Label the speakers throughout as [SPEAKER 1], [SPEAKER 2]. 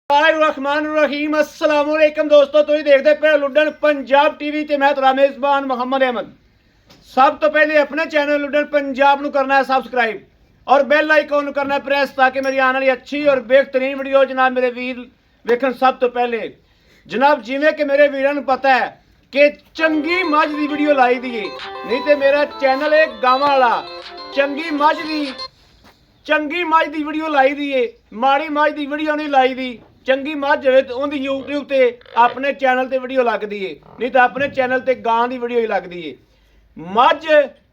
[SPEAKER 1] रहमान अस्सलाम वालेकुम दोस्तों, तुम देखते पे लुडन पंजाब टीवी ते मैं तेरा मेजबान मोहम्मद अहमद। सब तो पहले अपने चैनल लुडन पंजाब नू करना है सब्सक्राइब और बेल आइकन नू करना है प्रेस, ताकि मेरी आने वाली अच्छी और बेहतरीन वीडियो जनाब मेरे वीर वेखन। सब तो पहले जनाब जिमें कि मेरे वीरों को पता है कि चंगी मझ की वीडियो लाई दी, नहीं तो मेरा चैनल है गावां वाला। चंगी मझ की वीडियो लाई दी है, माड़ी मझ की वीडियो नहीं लाई दी। चंगी मझ होवे तो उनकी यूट्यूब ते अपने चैनल ते वीडियो लगती है, नहीं तो अपने चैनल ते गां की वीडियो ही लगती है। मझ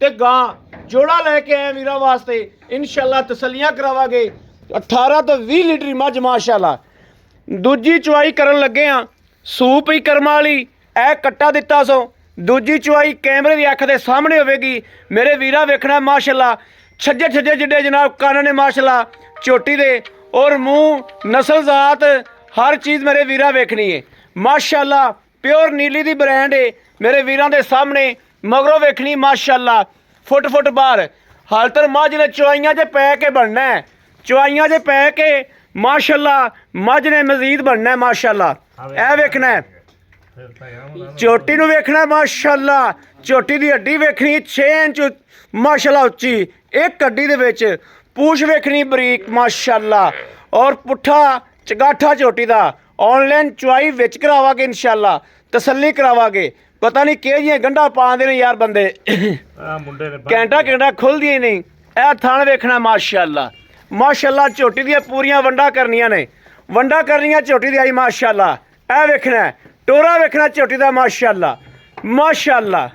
[SPEAKER 1] ते गां जोड़ा लैके आए वीरां वास्ते, इंशाल्लाह तसलियां करावांगे। 18 तो 20 लीटर मझ माशाल्लाह। दूजी चुवाई करन लगे हाँ, सूप ही करम वाली ए कट्टा दिता सो। दूजी चुवाई कैमरे की अख के सामने होगी, मेरे वीरा वेखना माशाल्लाह। छज्जे जिड्डे जनाब कान ने माशाल्लाह, चोटी दे और मूँह नस्ल जात हर चीज़ मेरे वीरा वेखनी है माशाल्लाह। प्योर नीली दी ब्रांड है मेरे वीरां दे सामने, मगरों वेखनी माशाल्लाह। फुट बाहर हाल तर मझ ने चुआइयां च पै के बनना है, चुआइयां च पै के माशाल्लाह मझ ने मजीद बनना है माशाल्लाह। ए वेखना है चोटी नू वेखना माशाल्लाह। चोटी दी हड्डी वेखनी 6 इंच माशाल्लाह उच्ची, एक हड्डी दे विच पूछ वेखनी बरीक माशाल्लाह। और पुट्ठा चगाठा चोटी दा ऑनलाइन चुआई विच करावांगे इंशाल्लाह, तसल्ली करावांगे। पता नहीं किहड़ियां गंढा पांदे ने यार बंदे, घंटा खुलदी ही नहीं। ए थण वेखना माशाल्लाह माशाल्लाह। झोटी दी पूरियां वंडा करनियां ने, वंडा करनियां झोटी दी आई माशाल्लाह। ए वेखना टोरा वेखना झोटी दा माशाल्लाह माशाल्लाह।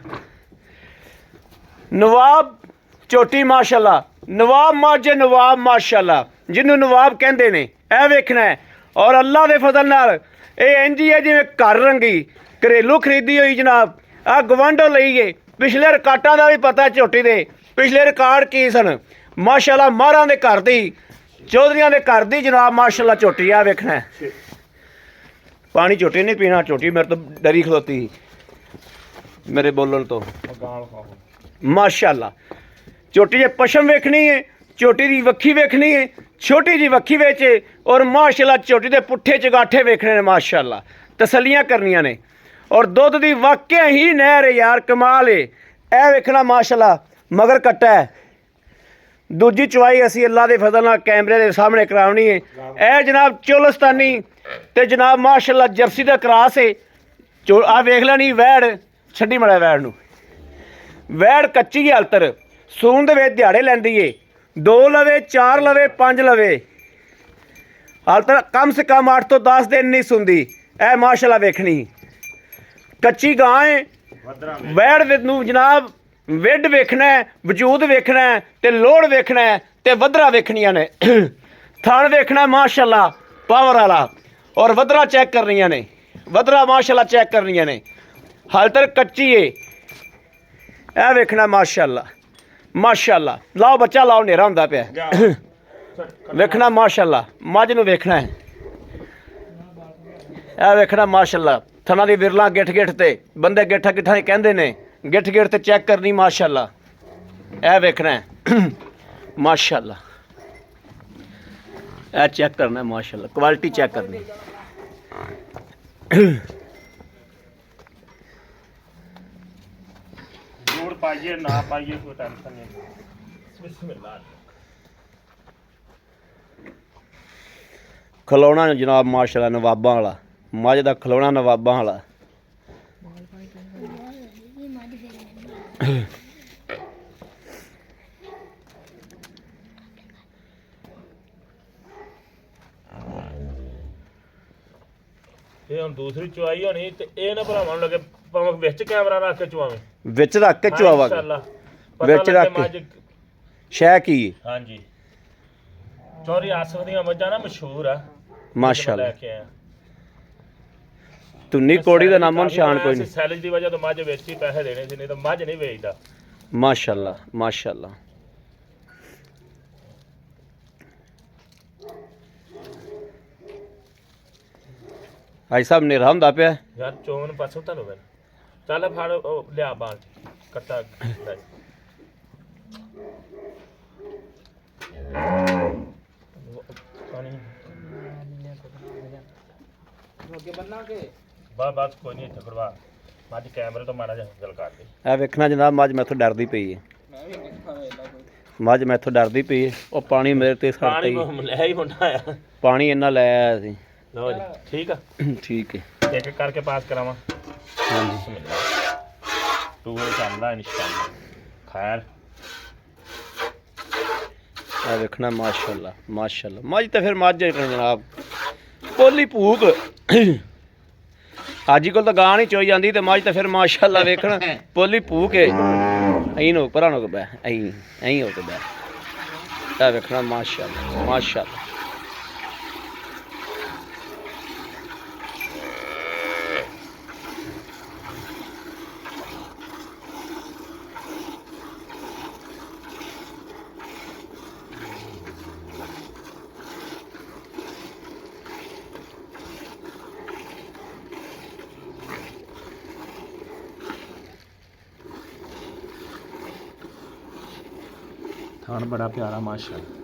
[SPEAKER 1] नवाब झोटी माशाल्लाह, नवाब मझ नवाब माशाल्लाह, जिन्हों नवाब कहते हैं। ए वेखना है और अल्लाह के फजल नाल ये इंज ही है जिवें घर रंगी घरेलू खरीदी हुई जनाब। आ गवांढों लईए पिछले रिकार्डां का भी पता झोटी दे पिछले रिकार्ड की सन माशाल्लाह। माहरां दे घर दी चौधरियां दे घर दी जनाब माशाल्लाह झोटी। आ वेखना है पानी झोटी नहीं पीना, झोटी मेरे तो डरी खलोती मेरे बोलन तो माशाल्लाह। झोटी जे पशम वेखनी है, झोटी की वक्खी वेखनी है, छोटी जी वक्खी वेच और माशाल्लाह झोटी के पुट्ठे चगाठे वेखने ने माशाल्लाह, तसलियां करनियां ने। और दुध की वाकई ही नहर है यार, कमाल है। ए वेखना माशाल्लाह मगर कट्टा है। दूजी चुवाई असी अल्लाह के फजल नाल कैमरे के सामने करावनी है। ए जनाब चोलस्तानी ते जनाब माशाल्लाह जर्सी का क्रॉस है। आ वेख लैनी वैड़, छड्डी मड़ा वैड़ नूं। वैड़ कच्ची हालतर सून दे विच दिहाड़े लैंदी है, 2 लवे 4 लवे 5 लवे हालतर कम से कम 8 तो 10 दिन नहीं सुनती। ए माशाल्लाह वेखनी कच्ची गां है। वैड़ नूं जनाब विड वेखना है, वजूद वेखना है, ते लोड़ वेखना है, ते वधरा वेखनियां ने। थण वेखना माशाल्लाह पावर वाला और वधरा चेक करनियां ने, वधरा माशाल्लाह चेक करनियां ने। हालतर कच्ची है। ए वेखना माशाल्लाह माशाल्लाह। लाओ बच्चा लाओ, नेरा होंदा पिया वेखना माशाल्लाह। मझ नूं वेखना है। ए वेखना माशाल्लाह थना दी विरला गिठ ते बंदे गिठा गिठा ही कहंदे ने, गिठ ते चेक करनी माशाल्लाह। ए वेखना है माशाल्लाह। ए चेक करना है माशाल्लाह, क्वालिटी चेक करनी।
[SPEAKER 2] पाइए ना पाइए कोई टेंशन नहीं। बिस्मिल्लाह।
[SPEAKER 1] खिलौना जनाब माशाल्लाह नवाबां वाला, मझ दा खिलौना नवाबां वाला।
[SPEAKER 2] ये हम दूसरी चुआई होनी ते ए ना भरावां लगे भावें विच कैमरा रख के चुआवें,
[SPEAKER 1] विच रख के चुआवांगे, विच रख के शह की।
[SPEAKER 2] हाँ जी चौरी आसफ दी मझां ना मशहूर है
[SPEAKER 1] माशाल्लाह।
[SPEAKER 2] लेके आया
[SPEAKER 1] तुन्नी कोड़ी दा नामो निशान कोई नहीं।
[SPEAKER 2] सैलरी दी वजह तो मझ वेच ही पैसे देने सी, नहीं तो मझ नहीं वेचदा
[SPEAKER 1] माशाल्लाह माशाल्लाह। भाई साहब नेरा हुंदा पिया
[SPEAKER 2] यार, चोन पासों तनु मैं चल फाड़ लिया बाल कट्टा पानी ਬਸ ਕੋਈ ਨਹੀਂ ਇੱਥੇ ਕਰਵਾ ਮੱਝ ਕੈਮਰੇ ਤੋਂ ਮਾੜਾ ਜਿਹਾ ਗੱਲ ਕਰ ਦੇ
[SPEAKER 1] ਇਹ ਵੇਖਣਾ ਜਨਾਬ ਮੱਝ ਮੈਥੋਂ ਡਰਦੀ ਪਈ ਹੈ ਮੱਝ ਮੈਥੋਂ ਡਰਦੀ ਪਈ ਹੈ ਉਹ ਪਾਣੀ ਮੇਰੇ ਤੇ ਸੜਦਾ
[SPEAKER 2] ਪਾਣੀ
[SPEAKER 1] ਹੀ
[SPEAKER 2] ਲੈ ਹੀ ਮੁੰਡਾ ਆਇਆ
[SPEAKER 1] ਪਾਣੀ ਇੰਨਾ ਲੈ ਆਇਆ ਸੀ
[SPEAKER 2] ਲਓ ਜੀ ਠੀਕ ਆ
[SPEAKER 1] ਠੀਕ ਹੈ
[SPEAKER 2] ਇੱਕ ਇੱਕ ਕਰਕੇ ਪਾਸ ਕਰਾਵਾਂ
[SPEAKER 1] ਹਾਂਜੀ
[SPEAKER 2] ਤੂੰ ਚੱਲਦਾ ਇਨਸ਼ਾਅੱਲਾ ਖੈਰ
[SPEAKER 1] ਇਹ ਵੇਖਣਾ ਮਾਸ਼ਾਅੱਲਾ ਮਾਸ਼ਾਅੱਲਾ ਮੱਝ ਤਾਂ ਫਿਰ ਮੱਝ ਹੈ ਜਨਾਬ ਪੋਲੀ ਭੂਕ ਅੱਜ ਕੋਲ ਤਾਂ ਗਾਂ ਨਹੀਂ ਚੋਈ ਜਾਂਦੀ ਤੇ ਮੱਝ ਤਾਂ ਫਿਰ ਮਾਸ਼ਾਅੱਲਾ ਵੇਖਣ ਪੋਲੀ ਭੂਕ ਹੈ ਐਂ ਨੋ ਪਰਾਂ ਨੋ ਬੈ ਐਂ ਹੋ ਕੇ ਬੈ ਇਹ ਵੇਖਣਾ ਮਾਸ਼ਾਅੱਲਾ ਮਾਸ਼ਾਅੱਲਾ
[SPEAKER 2] ਥਾਣ ਬੜਾ ਪਿਆਰਾ ਮਾਸ਼ਾਅੱਲਾ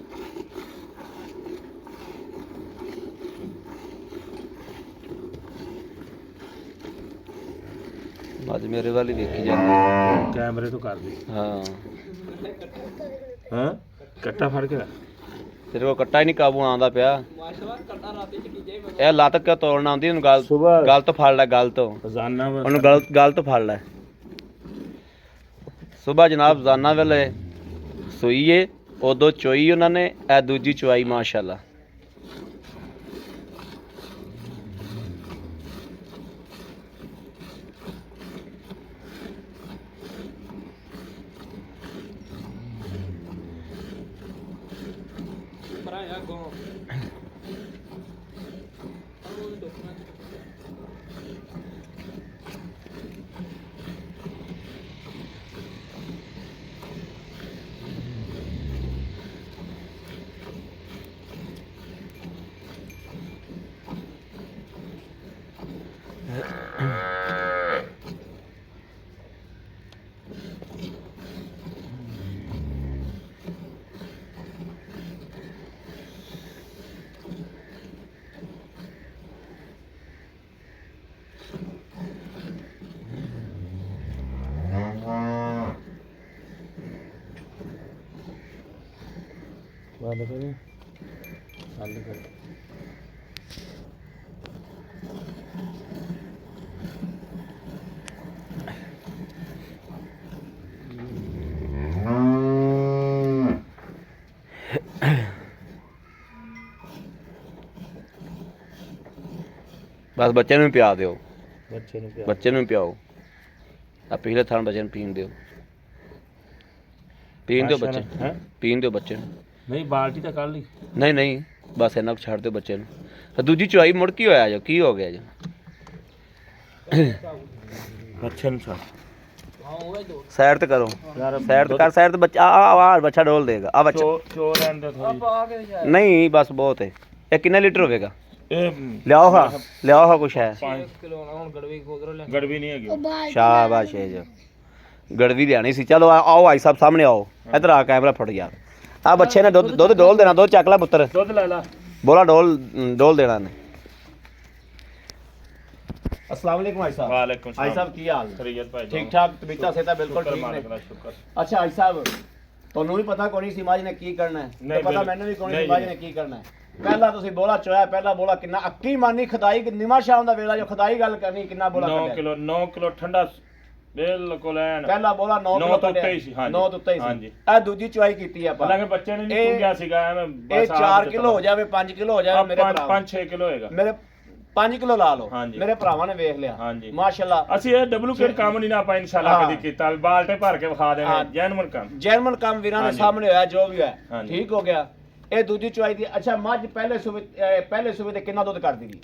[SPEAKER 1] ਮੱਝ ਮੇਰੇ ਵਾਲੀ ਵੇਖੀ ਜਾਂਦੀ
[SPEAKER 2] ਕੈਮਰੇ ਤੋਂ ਕਰ ਦੇ
[SPEAKER 1] ਹਾਂ
[SPEAKER 2] ਹਾਂ ਕੱਟਾ ਫੜ ਕੇ ਰੱਖ।
[SPEAKER 1] ਤੇਰੇ ਕੋਲ ਕੱਟਾ ਹੀ ਨਹੀਂ ਕਾਬੂ ਆਉਂਦਾ ਪਿਆ ਇਹ ਲੱਤ ਕਿਉਂ ਤੋੜਨਾ ਆਉਂਦੀ ਉਹਨੂੰ ਗੱਲ
[SPEAKER 2] ਸੁਬਾਹ
[SPEAKER 1] ਗੱਲ ਤੋਂ ਫੜ ਲੈ ਗੱਲ ਤੋਂ
[SPEAKER 2] ਰੋਜ਼ਾਨਾ
[SPEAKER 1] ਉਹਨੂੰ ਗੱਲ ਤੋਂ ਫੜ ਲੈ ਸੁਬਾ ਜਨਾਬ ਰੋਜ਼ਾਨਾ ਵੇਲੇ ਸੋਈਏ ਉਦੋਂ ਚੋਈ ਉਹਨਾਂ ਨੇ ਇਹ ਦੂਜੀ ਚਵਾਈ ਮਾਸ਼ਾਅੱਲਾ
[SPEAKER 2] ਬੰਦ ਕਰੀ ਬੰਦ ਕਰ
[SPEAKER 1] ਬਸ ਬੱਚੇ ਨੂੰ ਪਿਆ ਦਿਓ
[SPEAKER 2] ਬੱਚੇ ਨੂੰ
[SPEAKER 1] ਪਿਆਓ ਆ ਪਿਛਲੇ ਥਾਂ ਬੱਚੇ ਨੂੰ ਪੀਣ ਦਿਓ ਬੱਚੇ
[SPEAKER 2] ਹੈ
[SPEAKER 1] ਪੀਣ ਦਿਓ ਬੱਚੇ ਨੂੰ
[SPEAKER 2] ਨਹੀਂ ਬਾਲਟੀ ਤਾਂ ਕੱਢ ਲਈ
[SPEAKER 1] ਨਹੀਂ ਬਸ ਇਹਨਾਂ ਕੁ ਛੱਡ ਦਿਓ ਬੱਚੇ ਨੂੰ ਤੇ ਦੂਜੀ ਚੁਆਈ ਮੁੜ ਕੀ ਹੋਇਆ ਜੋ ਕੀ ਹੋ ਗਿਆ ਜੋ
[SPEAKER 2] ਬੱਚੇ ਨੂੰ ਛੱਡ
[SPEAKER 1] ਸਾਈਡ ਤੇ ਕਰੋ
[SPEAKER 2] ਯਾਰ
[SPEAKER 1] ਸਾਈਡ ਤੇ ਬੱਚਾ ਆ ਬੱਚਾ ਡੋਲ ਦੇਗਾ ਆ ਬੱਚਾ
[SPEAKER 2] ਚੋਰ ਅੰਦਰ ਥੋੜੀ
[SPEAKER 1] ਨਹੀਂ ਬਸ ਬਹੁਤ ਹੈ ਇਹ ਕਿੰਨੇ ਲੀਟਰ ਹੋਵੇਗਾ
[SPEAKER 2] ਇਹ
[SPEAKER 1] ਲਿਆਓ ਹਾਂ ਕੁਛ ਹੈ
[SPEAKER 2] 5 ਕਿਲੋ ਹੁਣ ਗੜਵੀ ਨਹੀਂ ਹੈਗੀ
[SPEAKER 1] ਸ਼ਾਬਾਸ਼ ਹੈ ਜੋ ਗੜਵੀ ਲਿਆਣੀ ਸੀ ਚਲੋ ਆਓ ਭਾਈ ਸਾਹਿਬ ਸਾਹਮਣੇ ਆਓ ਇਧਰ ਆ ਕੈਮਰਾ ਫੜ ਯਾਰ ਆ ਬੱਚੇ ਨੇ ਦੁੱਧ ਡੋਲ ਦੇਣਾ ਦੁੱਧ ਚੱਕ ਲੈ ਪੁੱਤਰ
[SPEAKER 2] ਦੁੱਧ ਲੈ ਲਾ
[SPEAKER 1] ਬੋਲਾ ਡੋਲ ਦੇਣਾ ਨੇ अस्सलाम वालेकुम भाई साहब
[SPEAKER 2] वालेकुम
[SPEAKER 1] भाई साहब की हाल
[SPEAKER 2] खैरियत भाई
[SPEAKER 1] ठीक ठाक तबीयत सेहत बिल्कुल ठीक ने
[SPEAKER 2] शुक्र
[SPEAKER 1] अच्छा भाई साहब ਤੁਹਾਨੂੰ ਵੀ ਪਤਾ ਕੋਣੀ ਸੀ ਮਾਜ ਨੇ ਕੀ ਕਰਨਾ ਹੈ ਤੇ ਪਤਾ ਮੈਨੂੰ ਵੀ ਕੋਣੀ ਸੀ ਮਾਜ ਨੇ ਕੀ ਕਰਨਾ ਹੈ ਪਹਿਲਾਂ ਤੁਸੀਂ ਬੋਲਾ ਚੋਇਆ ਪਹਿਲਾ ਬੋਲਾ ਕਿੰਨਾ ਅੱਕੀ ਮਾਨੀ ਖਦਾਈ ਨਿਮਾ ਸ਼ਾਮ ਦਾ ਵੇਲਾ ਜੋ ਖਦਾਈ ਗੱਲ ਕਰਨੀ ਕਿੰਨਾ ਬੋਲਾ
[SPEAKER 2] 9 ਕਿਲੋ ਠੰਡਾ ਬਿਲਕੁਲ ਐਨ
[SPEAKER 1] ਪਹਿਲਾ ਬੋਲਾ 9 ਕਿਲੋ
[SPEAKER 2] ਤੋਂ ਉੱਤੇ ਹੀ ਸੀ ਹਾਂਜੀ
[SPEAKER 1] 9 ਤੋਂ ਉੱਤੇ ਹੀ ਸੀ ਇਹ ਦੂਜੀ ਚੁਆਈ ਕੀਤੀ ਆਪਾਂ
[SPEAKER 2] ਹਾਲਾਂਕਿ ਬੱਚੇ ਨੇ ਨਹੀਂ ਪੁੰਗਿਆ ਸੀਗਾ ਐਵੇਂ
[SPEAKER 1] ਇਹ 4 ਕਿਲੋ ਹੋ ਜਾਵੇ 5 ਕਿਲੋ ਹੋ ਜਾਵੇ ਮੇਰੇ ਭਰਾ
[SPEAKER 2] 5-6 ਕਿਲੋ ਹੋਏਗਾ
[SPEAKER 1] ਮੇਰੇ 5 ਕਿਲੋ ਲਾ ਲਓ
[SPEAKER 2] ਹਾਂਜੀ।
[SPEAKER 1] ਮੇਰੇ ਭਰਾਵਾਂ ਨੇ ਵੇਖ ਲਿਆ
[SPEAKER 2] ਹਾਂਜੀ।
[SPEAKER 1] ਮਾਸ਼ਾਅੱਲਾ
[SPEAKER 2] ਅਸੀਂ ਇਹ ਡੁਪਲੀਕੇਟ ਕੰਮ ਨਹੀਂ ਨਾ ਆਪਾਂ ਇਨਸ਼ਾਅੱਲਾ ਕਦੀ ਕੀਤਾ ਬਾਲਟੇ ਭਰ ਕੇ ਵਿਖਾ ਦੇਣਾ ਜੈਨੂਇਨ ਕੰਮ
[SPEAKER 1] ਜਰਮਨ ਕੰਮ ਵੀਰਾਂ ਦੇ ਸਾਹਮਣੇ ਹੋਇਆ ਜੋ ਵੀ ਹੋਇਆ
[SPEAKER 2] ਹਾਂਜੀ।
[SPEAKER 1] ਠੀਕ ਹੋ ਗਿਆ ਇਹ ਦੂਜੀ ਚੁਆਈ ਦੀ ਅੱਛਾ ਮੱਝ ਪਹਿਲੇ ਸੂਬੇ ਤੇ ਕਿੰਨਾ ਦੁੱਧ ਕਰਦੀ ਸੀ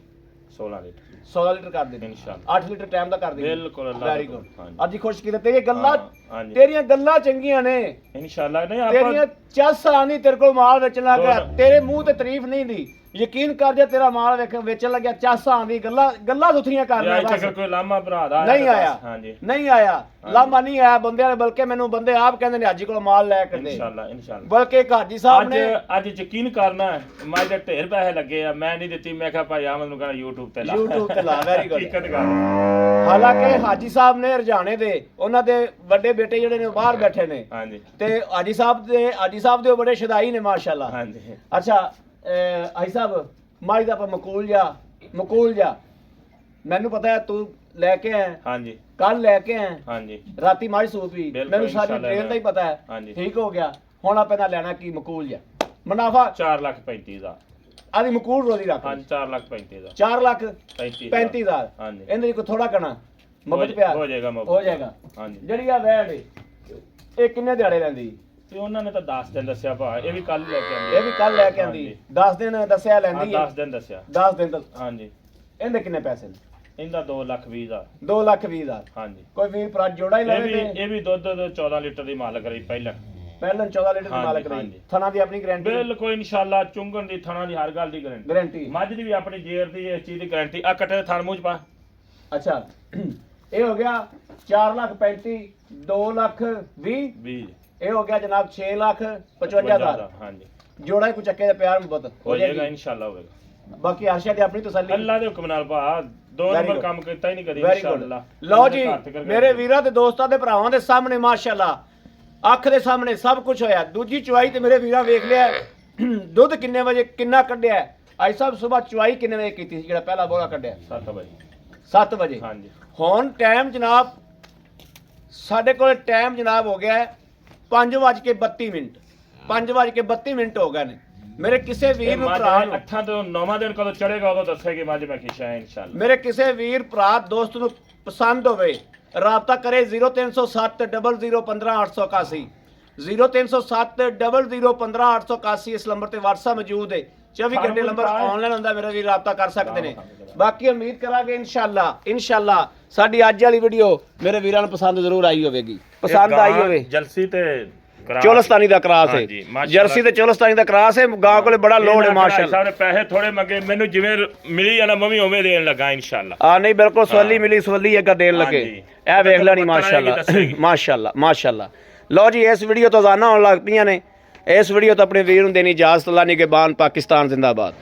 [SPEAKER 2] 16 ਲੀਟਰ
[SPEAKER 1] 16 ਲੀਟਰ ਕਰ ਦਿੰਦੀ
[SPEAKER 2] ਇਨਸ਼ਾਅੱਲਾ
[SPEAKER 1] 8 ਲੀਟਰ ਟਾਈਮ ਦਾ ਕਰ ਦਿੰਦੀ
[SPEAKER 2] ਬਿਲਕੁਲ ਅੱਲਾਹ
[SPEAKER 1] ਵੈਰੀ
[SPEAKER 2] ਦਾ
[SPEAKER 1] ਗੁੱਡ
[SPEAKER 2] ਹਾਂਜੀ।
[SPEAKER 1] ਅੱਜ ਖੁਸ਼ ਕੀਤਾ ਤੇਰੀਆਂ ਗੱਲਾਂ
[SPEAKER 2] ਹਾਂਜੀ।
[SPEAKER 1] ਤੇਰੀਆਂ ਗੱਲਾਂ ਚੰਗੀਆਂ ਨੇ
[SPEAKER 2] ਇਨਸ਼ਾਅੱਲਾ ਨਹੀਂ
[SPEAKER 1] ਤੇਰੀਆਂ
[SPEAKER 2] ਆਪਾਂ
[SPEAKER 1] ਚੱਸ ਆਣੀ ਤੇਰੇ ਕੋਲ ਮਾਲ ਵੇਚਣ ਲੱਗ ਗਿਆ
[SPEAKER 2] ਦੋ-
[SPEAKER 1] ਤੇਰੇ ਮੂੰਹ ਤੇ ਤਾਰੀਫ ਨਹੀਂ ਦੀ ਯਕੀਨ ਕਰ ਜੇ ਤੇਰਾ ਮਾਲ ਵੇਚਣ ਲੱਗਿਆ ਚਾਸਾਂ ਆਂਦੀ ਗੱਲਾਂ ਦੁੱਥੀਆਂ ਕਰਨੀਆਂ
[SPEAKER 2] ਅੱਜ ਤੱਕ ਕੋਈ ਲਾਮਾ ਭਰਾ ਦਾ
[SPEAKER 1] ਨਹੀਂ ਆਇਆ।
[SPEAKER 2] ਹਾਂਜੀ
[SPEAKER 1] ਨਹੀਂ ਆਇਆ, ਲਾਮਾ ਨਹੀਂ ਆਇਆ ਬੰਦਿਆਂ ਨੇ, ਬਲਕਿ ਮੈਨੂੰ ਬੰਦੇ ਆਪ ਕਹਿੰਦੇ ਨੇ ਹਾਜੀ ਕੋਲ ਮਾਲ ਲੈ ਕੇ ਦੇ,
[SPEAKER 2] ਇਨਸ਼ਾਅੱਲਾ
[SPEAKER 1] ਬਲਕਿ ਹਾਜੀ ਸਾਹਿਬ ਨੇ
[SPEAKER 2] ਅੱਜ ਯਕੀਨ ਕਰਨਾ ਮੈਂ ਦੇ ਢੇਰ ਪੈਸੇ ਲੱਗੇ ਆ, ਮੈਂ ਨਹੀਂ ਦਿੱਤੀ, ਮੈਂ ਕਿਹਾ ਭਾਈ ਆਮਦ ਨੂੰ ਕਹਿੰਦਾ YouTube ਤੇ ਲਾ
[SPEAKER 1] ਵੈਰੀ ਗੁੱਡ।
[SPEAKER 2] ਹਕੀਕਤ ਗੱਲ।
[SPEAKER 1] ਹਾਲਾਂਕਿ ਹਾਜੀ ਸਾਹਿਬ ਨੇ ਰਜਾਣੇ ਦੇ ਉਹਨਾਂ ਦੇ ਵੱਡੇ ਬੇਟੇ ਜਿਹੜੇ ਨੇ ਉਹ ਬਾਹਰ ਬੈਠੇ ਨੇ,
[SPEAKER 2] ਹਾਂਜੀ
[SPEAKER 1] ਤੇ ਹਾਜੀ ਸਾਹਿਬ ਦੇ ਉਹ ਬੜੇ ਸ਼ਦਾਈ ਨੇ ਮਾਸ਼ਾਅੱਲਾ।
[SPEAKER 2] ਹਾਂਜੀ
[SPEAKER 1] ਅੱਛਾ ਹਾਜੀ ਸਾਹਿਬ ਮਾਈ ਦਾ ਆਪਾਂ ਮਕੂਲ ਜਾ ਮੈਨੂੰ ਪਤਾ ਹੈ ਤੂੰ ਲੈ ਕੇ ਆਇਆ,
[SPEAKER 2] ਹਾਂਜੀ
[SPEAKER 1] ਕੱਲ ਲੈ ਕੇ ਆਇਆ,
[SPEAKER 2] ਹਾਂਜੀ
[SPEAKER 1] ਰਾਤੀ ਮਾਈ ਸੂਪੀ, ਮੈਨੂੰ ਸਾਰੀ ਟ੍ਰੇਨ ਦਾ ਹੀ ਪਤਾ ਹੈ,
[SPEAKER 2] ਹਾਂਜੀ
[SPEAKER 1] ਠੀਕ ਹੋ ਗਿਆ। ਹੁਣ ਆਪਾਂ ਨਾਲ ਲੈਣਾ ਕੀ ਮਕੂਲ ਜਾ ਮੁਨਾਫਾ
[SPEAKER 2] 4,35,000
[SPEAKER 1] ਆਦੀ ਮਕੂਲ ਰੋਦੀ ਰੱਖ,
[SPEAKER 2] ਹਾਂਜੀ 4,35,000
[SPEAKER 1] 4,35,000
[SPEAKER 2] ਹਾਂਜੀ
[SPEAKER 1] ਇਹਦੇ ਕੋ ਥੋੜਾ ਕਣਾ ਮਬਤ ਪਿਆ
[SPEAKER 2] ਹੋ ਜਾਏਗਾ
[SPEAKER 1] ਹੋ ਜਾਏਗਾ।
[SPEAKER 2] ਹਾਂਜੀ
[SPEAKER 1] ਜਿਹੜੀ ਆ ਵੈੜ ਇਹ ਕਿੰਨੇ ਦਿਹਾੜੇ ਲੈਂਦੀ?
[SPEAKER 2] ਤੇ ਉਹਨਾਂ ਨੇ ਤਾਂ 10 ਦਿਨ ਦੱਸਿਆ ਭਾ, ਇਹ ਵੀ ਕੱਲ ਲੈ ਕੇ ਆਂਦੀ,
[SPEAKER 1] ਇਹ ਵੀ ਕੱਲ ਲੈ ਕੇ ਆਂਦੀ, 10 ਦਿਨ ਦੱਸਿਆ ਲੈਂਦੀ ਹੈ,
[SPEAKER 2] 10 ਦਿਨ ਦੱਸਿਆ
[SPEAKER 1] 10 ਦਿਨ ਤੱਕ।
[SPEAKER 2] ਹਾਂਜੀ
[SPEAKER 1] ਇਹਦੇ ਕਿੰਨੇ ਪੈਸੇ ਨੇ?
[SPEAKER 2] ਇਹਦਾ 2,20,000
[SPEAKER 1] 2,20,000।
[SPEAKER 2] ਹਾਂਜੀ
[SPEAKER 1] ਕੋਈ ਵੀਰ ਭਰਾ ਜੋੜਾ ਹੀ ਲਵੇ ਤੇ
[SPEAKER 2] ਇਹ ਵੀ ਦੁੱਧ 14 ਲੀਟਰ ਦੀ ਮਾਲਕ ਰਹੀ ਪਹਿਲਾਂ
[SPEAKER 1] 14 ਲੀਟਰ ਦੀ ਮਾਲਕ ਰਹੀ,
[SPEAKER 2] ਹਾਂਜੀ।
[SPEAKER 1] ਥਣਾ ਦੀ ਆਪਣੀ ਗਾਰੰਟੀ
[SPEAKER 2] ਬਿਲਕੁਲ ਇਨਸ਼ਾਅੱਲਾ, ਚੁੰਗਣ ਦੀ ਥਣਾ ਦੀ ਹਰ ਗੱਲ ਦੀ ਗਾਰੰਟੀ, ਮੱਝ ਦੀ ਵੀ ਆਪਣੀ ਜੇਰ ਦੀ ਇਸ ਚੀਜ਼ ਦੀ ਗਾਰੰਟੀ। ਆ ਕੱਟੇ ਦੇ ਥਣ ਮੂੰਹ ਚ ਪਾ।
[SPEAKER 1] ਅੱਛਾ ਇਹ ਹੋ ਗਿਆ 4,35,000, 2,20,000, ਇਹ ਹੋ ਗਿਆ ਜਨਾਬ 6,55,000।
[SPEAKER 2] ਹਾਂਜੀ
[SPEAKER 1] ਜੋੜਾ ਹੀ ਕੋ ਚੱਕੇ ਦਾ ਪਿਆਰ ਮੁਹੱਬਤ
[SPEAKER 2] ਹੋ ਜਾਏਗਾ ਇਨਸ਼ਾਅੱਲਾ ਹੋਵੇਗਾ।
[SPEAKER 1] ਬਾਕੀ ਅਰਸ਼ਾ ਦੀ ਆਪਣੀ ਤਸੱਲੀ
[SPEAKER 2] ਅੱਲਾ ਦੇ ਹੁਕਮ ਨਾਲ ਭਾ, 2 ਨੰਬਰ ਕੰਮ ਕੀਤਾ ਹੀ ਨਹੀਂ ਕਦੀ ਇਨਸ਼ਾਅੱਲਾ।
[SPEAKER 1] ਲਓ ਜੀ ਮੇਰੇ ਵੀਰਾਂ ਤੇ ਦੋਸਤਾਂ ਦੇ ਭਰਾਵਾਂ ਦੇ ਸਾਹਮਣੇ ਮਾਸ਼ਾਅੱਲਾ ਅੱਖ ਦੇ ਸਾਹਮਣੇ ਸਭ ਕੁਝ ਹੋਇਆ। ਦੂਜੀ ਚੁਆਈ ਤੇ ਮੇਰੇ ਵੀਰਾਂ ਵੇਖ ਲਿਆ ਦੁੱਧ ਕਿੰਨੇ ਵਜੇ ਕਿੰਨਾ ਕੱਢਿਆ। ਅੱਜ ਸਾਹਿਬ ਸਵੇਰ ਚੁਆਈ ਕਿੰਨੇ ਵਜੇ ਕੀਤੀ ਸੀ ਜਿਹੜਾ ਪਹਿਲਾ ਬੋਲਾ ਕੱਢਿਆ?
[SPEAKER 2] 7 ਵਜੇ
[SPEAKER 1] 7 ਵਜੇ।
[SPEAKER 2] ਹਾਂਜੀ
[SPEAKER 1] ਹੁਣ ਟਾਈਮ ਜਨਾਬ ਸਾਡੇ ਕੋਲ ਟਾਈਮ ਜਨਾਬ ਹੋ ਗਿਆ 5:32 5:32 ਹੋ ਗਏ ਨੇ। ਮੇਰੇ ਕਿਸੇ ਵੀਰ ਨੂੰ ਭਰਾ ਨੂੰ
[SPEAKER 2] 8 ਤੋਂ 9ਵਾਂ ਦਿਨ ਕਦੋਂ ਚੜੇਗਾ ਉਦੋਂ ਦੱਸੇਗੀ ਮੱਝ ਮੈਂ ਖਿਸ਼ਾ ਹੈ ਇਨਸ਼ਾਅੱਲਾ।
[SPEAKER 1] ਮੇਰੇ ਕਿਸੇ ਵੀਰ ਭਰਾ ਦੋਸਤ ਨੂੰ ਪਸੰਦ ਹੋਵੇ ਰਾਬਤਾ ਕਰੇ 0307 0015 881 0307 0015 881 ਇਸ ਨੰਬਰ ਤੇ WhatsApp ਮੌਜੂਦ ਹੈ। 24 ਘੰਟੇ ਨੰਬਰ ਆਨਲਾਈਨ ਹੁੰਦਾ, ਮੇਰੇ ਵੀਰ ਰਾਬਤਾ ਕਰ ਸਕਦੇ ਨੇ। ਬਾਕੀ ਉਮੀਦ ਕਰਾਂਗੇ ਇਨਸ਼ਾਅੱਲਾ ਸਾਡੀ ਅੱਜ ਵਾਲੀ ਵੀਡੀਓ ਮੇਰੇ ਵੀਰਾਂ ਨੂੰ ਪਸੰਦ ਜ਼ਰੂਰ ਆਈ ਹੋਵੇਗੀ। ਪਸੰਦ ਆਈ ਹੋਵੇ।
[SPEAKER 2] ਜਲਸੀ ਤੇ
[SPEAKER 1] ਚੋਲਸਤਾਨੀ ਦਾ ਕਰਾਸ ਹੈ, ਜਰਸੀ ਤੇ ਚੋਲਸਤਾਨੀ ਦਾ ਕਰਾਸ ਹੈ। ਗਾਂ ਕੋਲੇ ਬੜਾ ਲੋੜ ਹੈ ਮਾਸ਼ਾਅੱਲਾ।
[SPEAKER 2] ਸਾਹਿਬ ਨੇ ਪੈਸੇ ਥੋੜੇ ਮੰਗੇ, ਮੈਨੂੰ ਜਿਵੇਂ ਮਿਲੀ ਜਾਣਾ ਮੈਂ ਵੀ ਉਵੇਂ ਦੇਣ ਲੱਗਾ ਇਨਸ਼ਾਅੱਲਾ।
[SPEAKER 1] ਆ ਨਹੀਂ ਬਿਲਕੁਲ ਸਵੱਲੀ ਮਿਲੀ, ਸਵੱਲੀ ਅੱਗਾ ਦੇਣ ਲੱਗੇ। ਇਹ ਵੇਖ ਲੈਣੀ ਮਾਸ਼ਾਅੱਲਾ। ਲਓ ਜੀ ਇਸ ਵੀਡੀਓ ਤੋਂ ਜ਼ਾਨਾ ਹੋਣ ਲੱਗ ਪਈਆਂ ਨੇ। ਇਸ ਵੀਡੀਓ ਤੋਂ ਆਪਣੇ ਵੀਰ ਨੂੰ ਦੇਣੀ ਇਜਾਜ਼ਤ। ਅੱਲਾ ਨਿਗਹਿਬਾਨ, ਪਾਕਿਸਤਾਨ ਜ਼ਿੰਦਾਬਾਦ।